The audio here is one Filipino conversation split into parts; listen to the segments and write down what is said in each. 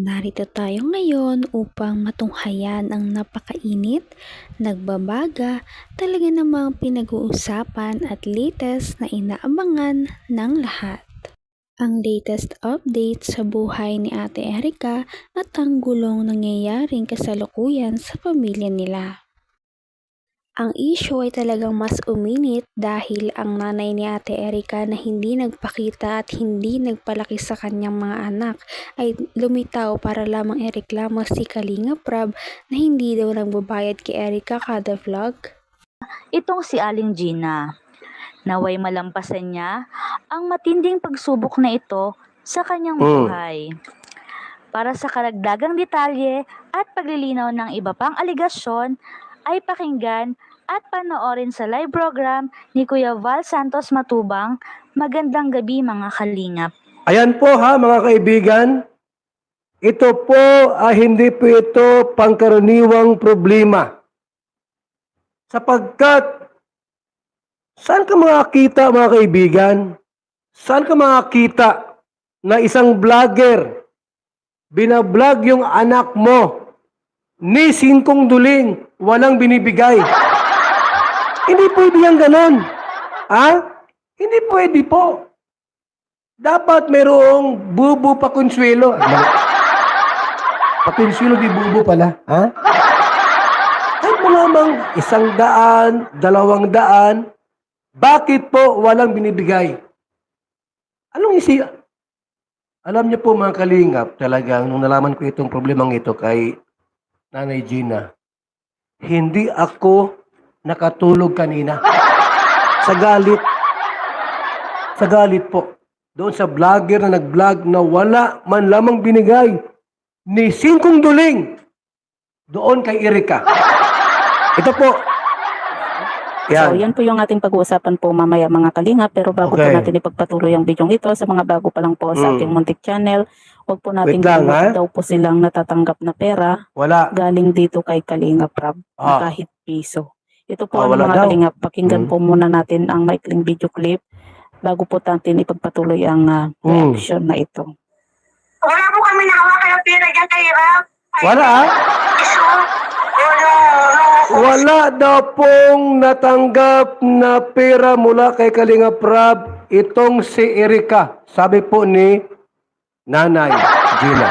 Narito tayo ngayon upang matunghayan ang napakainit, nagbabaga, talaga namang pinag-uusapan at latest na inaabangan ng lahat. Ang latest update sa buhay ni Ate Erika at ang gulong nangyayaring kasalukuyan sa pamilya nila. Ang issue ay talagang mas uminit dahil ang nanay ni Ate Erika na hindi nagpakita at hindi nagpalaki sa kanyang mga anak ay lumitaw para lamang ireklamo si Kalinga Prab na hindi daw nagbabayad kay Erika kada vlog. Itong si Aling Gina. Naway malampasan niya ang matinding pagsubok na ito sa kanyang buhay. Para sa karagdagang detalye at paglilinaw ng iba pang aligasyon ay pakinggan at panoorin sa live program ni Kuya Val Santos Matubang. Magandang gabi mga kalingap. Ayan po ha mga kaibigan, ito po hindi po ito pangkaraniwang problema. Sapagkat, saan ka makakita mga kaibigan? Saan ka makakita na isang vlogger binablog yung anak mo ni singkong duling, walang binibigay? Hindi pwede yan ganon. Ha? Hindi pwede po. Dapat merong bubo pa konsuelo. Pakonsuelo di bubo pala. Ha? Kahit mo lamang 100, 200, bakit po walang binibigay? Anong isi? Alam niyo po mga kalingap, talagang nung nalaman ko itong problemang ito kay Nanay Gina, hindi ako nakatulog kanina. Sa galit. Sa galit po. Doon sa vlogger na nag-vlog na wala man lamang binigay ni singkong duling doon kay Erika. Ito po. So, yan po yung ating pag-uusapan po mamaya mga kalinga. Pero bago po natin ipagpatuloy ang video ito sa mga bago pa lang po sa ating muntik channel, huwag po natin daw po silang natatanggap na pera galing dito kay Kalinga Prab na kahit piso. Ito po mga kalinga, pakinggan po muna natin ang maikling video clip bago po natin ipagpatuloy ang reaction na ito. Wala po kami nahawakan ng pera dyan kay Rap. Wala Iso. Wala daw pong natanggap na pera mula kay Kalinga Prab itong si Erika. Sabi po ni Nanay Gina.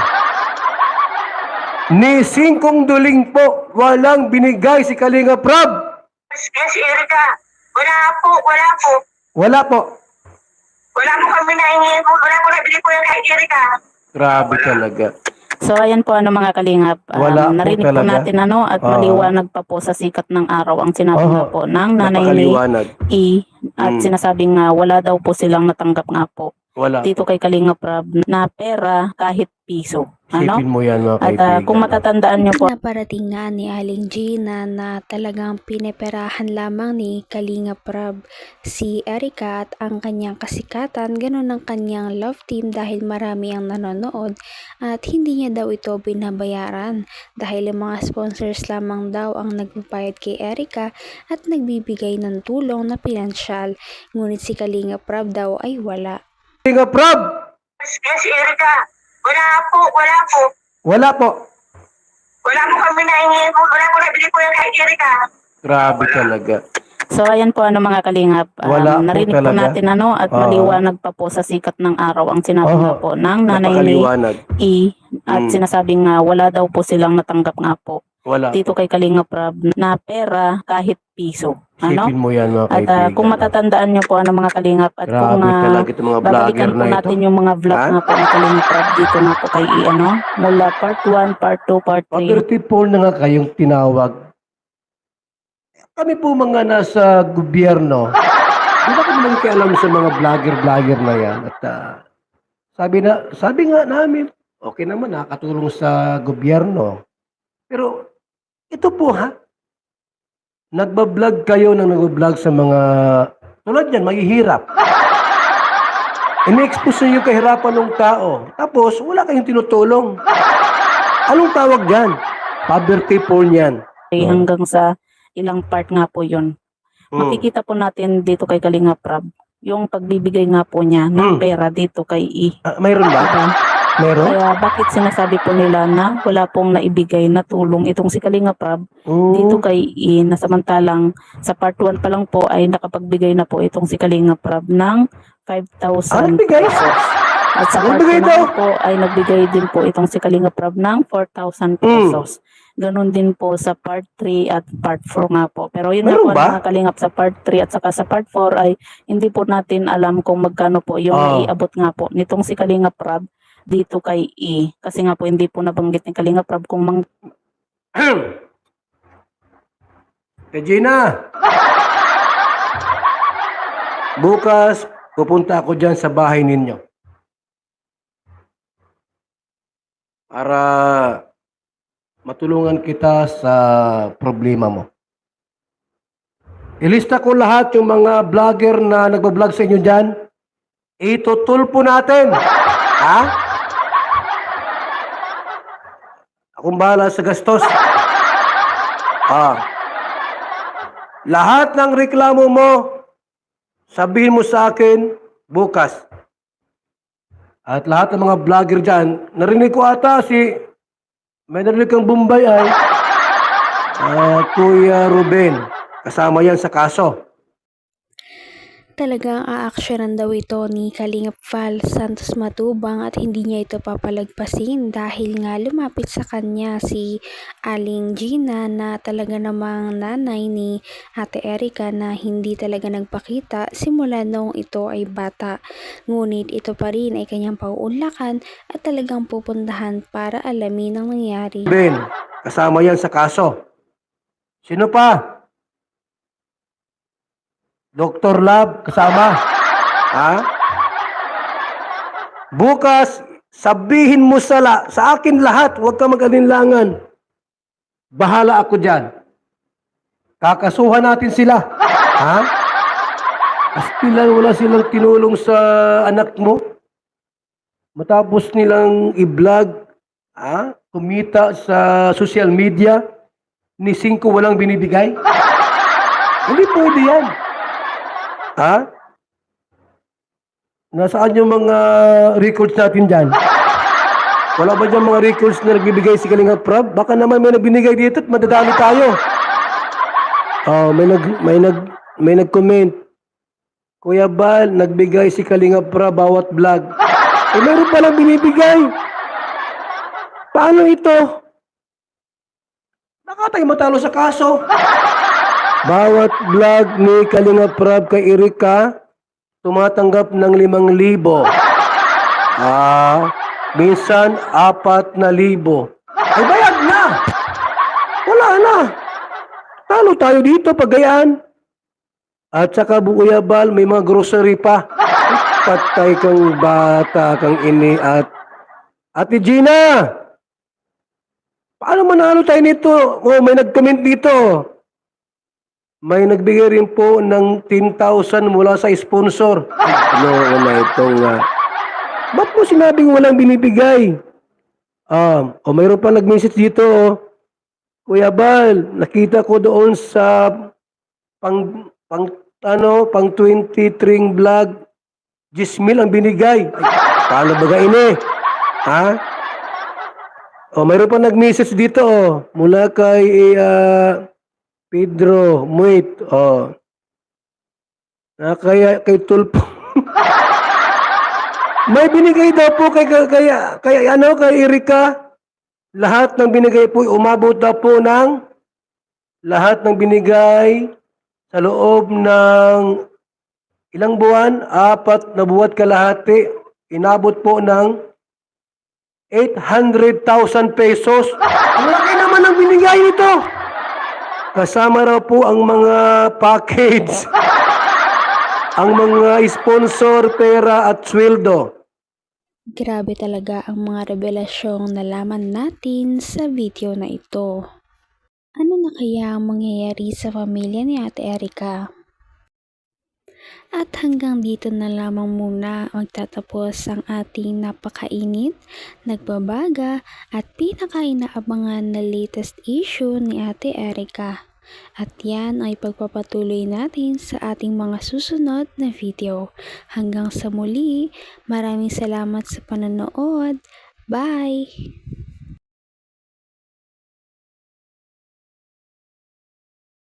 Ni singkong duling po, walang binigay si Kalinga Prab. Si Erika. Wala po. Wala po. Wala po kami nahingi. Wala po nabili po yung kay Erika. Grabe talaga. So ayan po mga kalingap, Wala po narinig po talaga. natin at maliwanag pa po sa sikat ng araw ang sinabi nga po ng nanay ni Napakaliwanag. E at sinasabing wala daw po silang natanggap nga po Wala dito po. kay Kalinga Prab na pera kahit piso. Sipin mo yan mga At kaibigan. kung matatandaan nyo po, Naparating nga ni Aling Gina na talagang pineperahan lamang ni Kalinga Prab si Erika at ang kanyang kasikatan, ganun ang kanyang love team dahil marami ang nanonood at hindi niya daw ito binabayaran dahil yung mga sponsors lamang daw ang nagbayad kay Erika at nagbibigay ng tulong na pinansyal, ngunit si Kalinga Prab daw ay wala. Kalinga Prab! Si Erika. Wala po. Wala po. Wala po kami nahingi. Wala po nabili po yung kay Erika. Grabe talaga. so ayan po mga kalingap, Wala po narinig po talaga. natin at maliwanag pa po sa sikat ng araw ang sinabi nga po ng nanay ni Napakaliwanag. E at sinasabing wala daw po silang natanggap nga po Wala dito po. kay Kalinga Prab na pera kahit piso. Sipin mo yan mga At kaibigan. kung matatandaan nyo po mga kalingap at kung Grabe talaga itong mga vlogger babalikan po na ito. natin yung mga vlog nga po ng Kalinga Prab dito nga po kay E mula part 1, part 2, part 3. Pag-34 na nga kayong tinawag. Kami po mga nasa gobyerno. Di ba kami nagkialam sa mga vlogger na yan? At sabi nga namin, okay naman, nakakatulong sa gobyerno. Pero ito po nagbablog kayo ng nagbablog sa mga, tulad yan, mahihirap. Ini-expose nyo yung kahirapan ng tao. Tapos, wala kayong tinutulong. Anong tawag yan? Poverty porn yan. Hanggang sa ilang part nga po yun. Makikita po natin dito kay Kalinga Prab yung pagbibigay nga po niya ng pera dito kay E. Mayroon ba? Meron? Kaya bakit sinasabi po nila na wala pong naibigay na tulong itong si Kalinga Prab dito kay I, na samantalang sa part 1 pa lang po ay nakapagbigay na po itong si Kalinga Prab ng 5,000 nagbigay? pesos. At sa part 2 Nagbigay daw? naman po ay nagbigay din po itong si Kalinga Prab ng 4,000 pesos. Ganon din po sa part 3 at part 4 nga po. Pero yun Meron nga po ba? mga kalingap, sa part 3 at saka sa part 4 ay hindi po natin alam kung magkano po yung iabot nga po nitong si Kalinga Prab dito kay I. Kasi nga po hindi po nabanggit ni Kalinga Prab kung Regina! Bukas, pupunta ako dyan sa bahay ninyo. Para matulungan kita sa problema mo. Ilista ko lahat yung mga vlogger na nagbablog sa inyo dyan. Itutulpo natin. Ha? Akong bahala sa gastos. Lahat ng reklamo mo, sabihin mo sa akin bukas. At lahat ng mga vlogger dyan, narinig ko ata may narinig kang Bombay ay Kuya Ruben. Kasama yan sa kaso. Talagang aaksyonan daw ito ni Kalingap Val Santos Matubang at hindi niya ito papalagpasin dahil nga lumapit sa kanya si Aling Gina na talaga namang nanay ni Ate Erica na hindi talaga nagpakita simula nung ito ay bata. Ngunit ito pa rin ay kanyang pauunlakan at talagang pupuntahan para alamin ang nangyari. Ben, kasama yan sa kaso. Sino pa? Dr. Lab, kasama. Ha? Bukas, sabihin mo sa akin lahat, huwag ka mag-alinlangan. Bahala ako dyan. Kakasuhan natin sila. Ha? Wala silang tinulong sa anak mo. Matapos nilang i-vlog, kumita sa social media, ni 5 walang binibigay. Hindi pwede yan. Ha? Nasaan yung mga records natin dyan? Wala ba dyan mga records na nagbibigay si Kalinga Prab? Baka naman may nagbinigay dito at madadami tayo. May nag-comment. Kuya Bal, nagbigay si Kalinga Prab bawat vlog. Meron palang binibigay. Paano ito? Baka tayo matalo sa kaso. Bawat vlog ni Kalinga Prab kay Erica, tumatanggap ng 5,000. Minsan 4,000. Ay bayad na! Wala na! Talo tayo dito pagayaan. At saka Kuya Bal, may mga grocery pa. Patay kang bata, kang ini at Ate Gina! Paano manalo tayo nito? May nag-comment dito. May nagbigay rin po ng 10,000 mula sa sponsor. Na itong... ba't mo sinabing walang binibigay? Mayroon pa nag-message dito. Kuya Bal, nakita ko doon sa pang 23 vlog, 10,000 ang binigay. Paano ba ini? Mayroon pa nag-message dito. Mula kay... Pedro Muit, kay Tulpo. May binigay daw po kay Erica. Lahat ng binigay po, umabot daw po ng lahat ng binigay sa loob ng ilang buwan, 4 na buwan kalahati, inabot po ng 800,000 pesos. Ang laki naman ang binigay nito. Kasama raw po ang mga package, ang mga sponsor, pera at sweldo. Grabe talaga ang mga revelasyong nalaman natin sa video na ito. Ano na kaya ang mangyayari sa pamilya ni Ate Erica? At hanggang dito na lamang muna magtatapos ang ating napakainit, nagbabaga at pinakainaabangan na latest issue ni Ate Erica. At yan ay pagpapatuloy natin sa ating mga susunod na video. Hanggang sa muli, maraming salamat sa panonood. Bye!